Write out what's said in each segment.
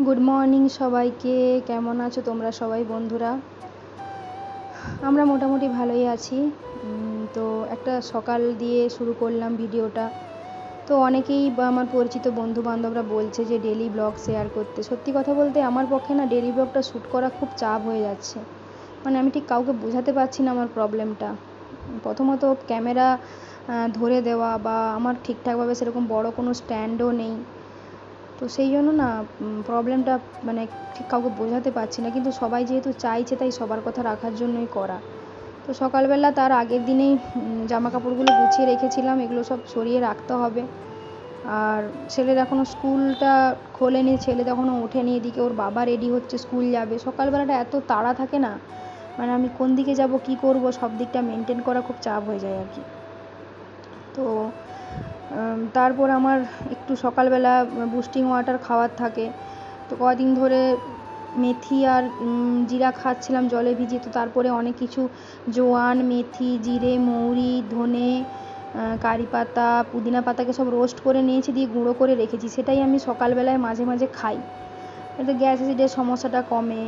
Good morning সবাইকে। কেমন আছো তোমরা সবাই বন্ধুরা? আমরা মোটামুটি ভালোই আছি। তো একটা সকাল দিয়ে শুরু করলাম ভিডিওটা। তো অনেকেই বা আমার পরিচিত বন্ধু বান্ধবরা বলছে যে ডেলি ব্লগ শেয়ার করতে। সত্যি কথা বলতে আমার পক্ষে না ডেলি ব্লগটা শ্যুট করা খুব চাপ হয়ে যাচ্ছে। মানে আমি ঠিক কাউকে বোঝাতে পারছি না আমার প্রবলেমটা। প্রথমত ক্যামেরা ধরে দেওয়া বা আমার ঠিকঠাকভাবে সেরকম বড় কোনো স্ট্যান্ডও নেই। তো সেই জন্য না প্রবলেমটা মানে ঠিক কাউকে বোঝাতে পারছি না, কিন্তু সবাই যেহেতু চাইছে তাই সবার কথা রাখার জন্যই করা। তো সকালবেলা তার আগের দিনেই জামা কাপড়গুলো গুছিয়ে রেখেছিলাম, এগুলো সব সরিয়ে রাখতে হবে। আর ছেলের এখনও স্কুলটা খোলেনি, ছেলে তখনও ওঠেনি, এদিকে ওর বাবা রেডি হচ্ছে স্কুল যাবে। সকালবেলাটা এত তাড়া থাকে না, মানে আমি কোন দিকে যাব কি করব সব দিকটা মেনটেন করা খুব চাপ হয়ে যায় আর কি। তো তারপর আমার একটু সকালবেলা বুস্টিং ওয়াটার খাওয়ার থাকে। তো কদিন ধরে মেথি আর জিরা খাচ্ছিলাম জলে ভিজিয়ে। তো তারপরে অনেক কিছু জোয়ান, মেথি, জিরে, মৌরি, ধনে, কারি পাতা, পুদিনা পাতাকে সব রোস্ট করে নিয়েছি, দিয়ে গুঁড়ো করে রেখেছি। সেটাই আমি সকালবেলায় মাঝে মাঝে খাই। এতে গ্যাস অ্যাসিডের সমস্যাটা কমে,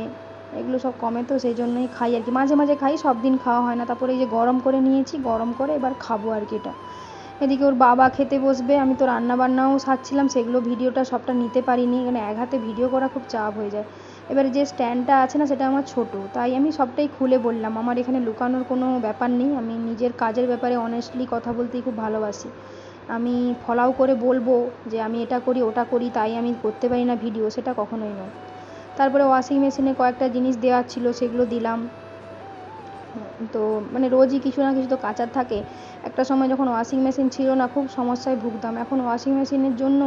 এগুলো সব কমে। তো সেই জন্যই খাই আর কি, মাঝে মাঝে খাই, সব দিন খাওয়া হয় না। তারপরে এই যে গরম করে নিয়েছি, গরম করে এবার খাবো আর কি এটা। এদিকে ওর বাবা খেতে বসবে, আমি তো রান্নাবান্নাও সারছিলাম, সেগুলো ভিডিওটা সবটা নিতে পারিনি, এখানে এক হাতে ভিডিও করা খুব চাপ হয়ে যায়। এবারে যে স্ট্যান্ডটা আছে না সেটা আমার ছোট, তাই আমি সবটাই খুলে বললাম। আমার এখানে লুকানোর কোনো ব্যাপার নেই, আমি নিজের কাজের ব্যাপারে অনেস্টলি কথা বলতেই খুব ভালোবাসি। আমি ফলাও করে বলবো যে আমি এটা করি ওটা করি তাই আমি করতে পারি না ভিডিও, সেটা কখনোই নয়। তারপরে ওয়াশিং মেশিনে কয়েকটা জিনিস দেওয়ার ছিল, সেগুলো দিলাম। তো মানে রোজই কিছু না কিছু তো কাচার থাকে। একটা সময় যখন ওয়াশিং মেশিন ছিল না খুব সমস্যায় ভুগতাম, এখন ওয়াশিং মেশিনের জন্য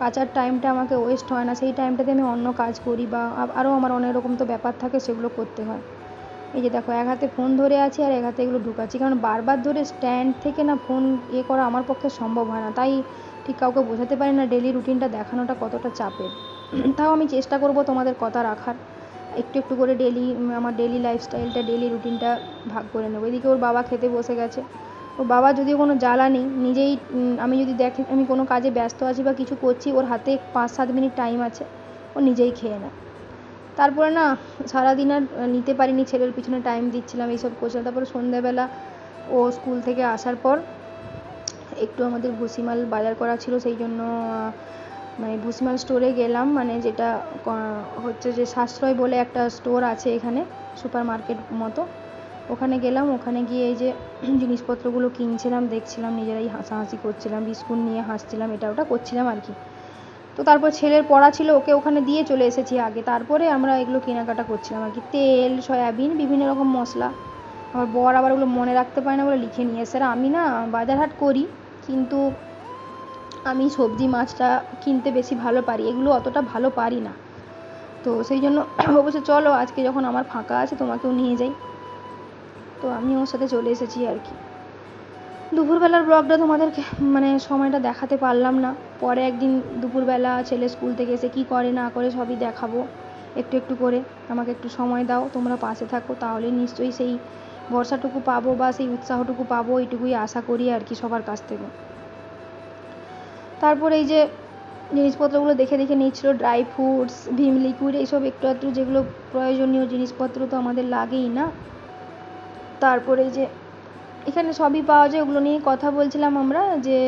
কাচার টাইমটা আমাকে ওয়েস্ট হয় না, সেই টাইমটাতে আমি অন্য কাজ করি বা আরও আমার অনেক রকম তো ব্যাপার থাকে, সেগুলো করতে হয়। এই যে দেখো, এক হাতে ফোন ধরে আছি আর এক হাতে এগুলো ঢুকাচ্ছি, কারণ বারবার ধরে স্ট্যান্ড থেকে না ফোন করা আমার পক্ষে সম্ভব হয় না। তাই ঠিক কাউকে বোঝাতে পারি না ডেলি রুটিনটা দেখানোটা কতটা চাপের। তাও আমি চেষ্টা করব তোমাদের কথা রাখার। একটু একটু করে ডেলি আমার ডেলি লাইফস্টাইলটা, ডেলি রুটিনটা ভাগ করে নেবো। এদিকে ওর বাবা খেতে বসে গেছে। ওর বাবা যদিও কোনো জ্বালা নেই, নিজেই আমি যদি দেখি আমি কোনো কাজে ব্যস্ত আছি বা কিছু করছি, ওর হাতে 5-7 মিনিট টাইম আছে, ও নিজেই খেয়ে নেয়। তারপরে না সারাদিন আর নিতে পারিনি, ছেলের পিছনে টাইম দিচ্ছিলাম, এইসব করছিলাম। তারপরে সন্ধ্যাবেলা ও স্কুল থেকে আসার পর একটু আমাদের ভুসিমাল বাজার করা ছিল, সেই জন্য মানে ভুসিমাল স্টোরে গেলাম, মানে যেটা হচ্ছে যে সাশ্রয় বলে একটা স্টোর আছে এখানে, সুপার মার্কেট মতো। ওখানে গেলাম, ওখানে গিয়ে এই যে জিনিসপত্রগুলো কিনছিলাম, দেখছিলাম, নিজেরাই হাসাহাসি করছিলাম, বিস্কুট নিয়ে হাসছিলাম, এটা ওটা করছিলাম আর কি। তো তারপর ছেলের পড়া ছিল, ওকে ওখানে দিয়ে চলে এসেছি আগে, তারপরে আমরা এগুলো কেনাকাটা করছিলাম আর কি। তেল, সয়াবিন, বিভিন্ন রকম মশলা। আমার বর আবার ওগুলো মনে রাখতে পারে না বলে লিখে নিয়ে এসে। আমি না বাজার হাট করি, কিন্তু আমি সবজি মাছটা কিনতে বেশি ভালো পারি, এগুলো অতটা ভালো পারি না। তো সেই জন্য অবশ্য চলো আজকে যখন আমার ফাঁকা আছে তোমাকেও নিয়ে যাই। তো আমি ওর সাথে চলে এসেছি আর কি। দুপুরবেলার ব্লগটা তোমাদেরকে মানে সময়টা দেখাতে পারলাম না, পরে একদিন দুপুরবেলা ছেলে স্কুল থেকে এসে কী করে না করে সবই দেখাবো একটু একটু করে। আমাকে একটু সময় দাও, তোমরা পাশে থাকো, তাহলে নিশ্চয়ই সেই ভরসাটুকু পাবো বা সেই উৎসাহটুকু পাবো, এইটুকুই আশা করি আর কি সবার কাছ থেকে। তারপর এই যে জিনিসপত্রগুলো দেখে দেখে নিচ্ছিল, ড্রাই ফ্রুটস, ভিম লিকুইড, এইসব একটু একটু যেগুলো প্রয়োজনীয় জিনিসপত্র তো আমাদের লাগেই না। তারপরে যে এখানে সবই পাওয়া যায়, ওগুলো নিয়ে কথা বলছিলাম আমরা, যে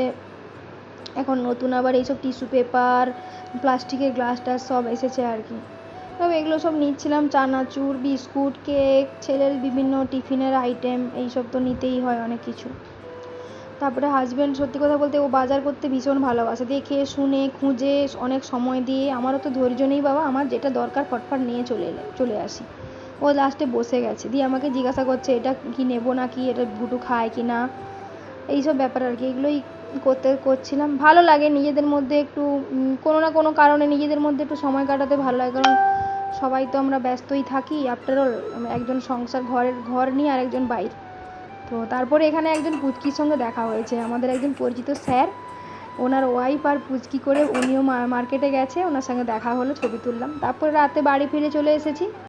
এখন নতুন আবার এইসব টিস্যু পেপার, প্লাস্টিকের গ্লাস টাস সব এসেছে আর কি। তবে এগুলো সব নিচ্ছিলাম, চানাচুর, বিস্কুট, কেক, ছেলের বিভিন্ন টিফিনের আইটেম, এইসব তো নিতেই হয় অনেক কিছু। তারপরে হাজব্যান্ড সত্যি কথা বলতে ও বাজার করতে ভীষণ ভালোবাসে, দেখে শুনে খুঁজে অনেক সময় দিয়ে। আমারও তো ধৈর্য নেই বাবা, আমার যেটা দরকার ফটফট নিয়ে চলে আসি। ও লাস্টে বসে গেছে, দিয়ে আমাকে জিজ্ঞাসা করছে এটা কি নেবো না কি, এটা ভুটু খায় কি না, এইসব ব্যাপার আর কি। এগুলোই করছিলাম। ভালো লাগে নিজেদের মধ্যে একটু কোনো না কোনো কারণে নিজেদের মধ্যে একটু সময় কাটাতে ভালো লাগে, কারণ সবাই তো আমরা ব্যস্তই থাকি। আফটার অল একজন সংসার, ঘর নিয়ে আর একজন বাইর। তো তারপরে এখানে একজন পুচকির সঙ্গে দেখা হয়েছে, আমাদের একজন পরিচিত স্যার, ওনার ওয়াইফ আর পুচকি করে উনিও মার্কেটে গেছে, ওনার সঙ্গে দেখা হলো, ছবি তুললাম। তারপরে রাতে বাড়ি ফিরে চলে এসেছি।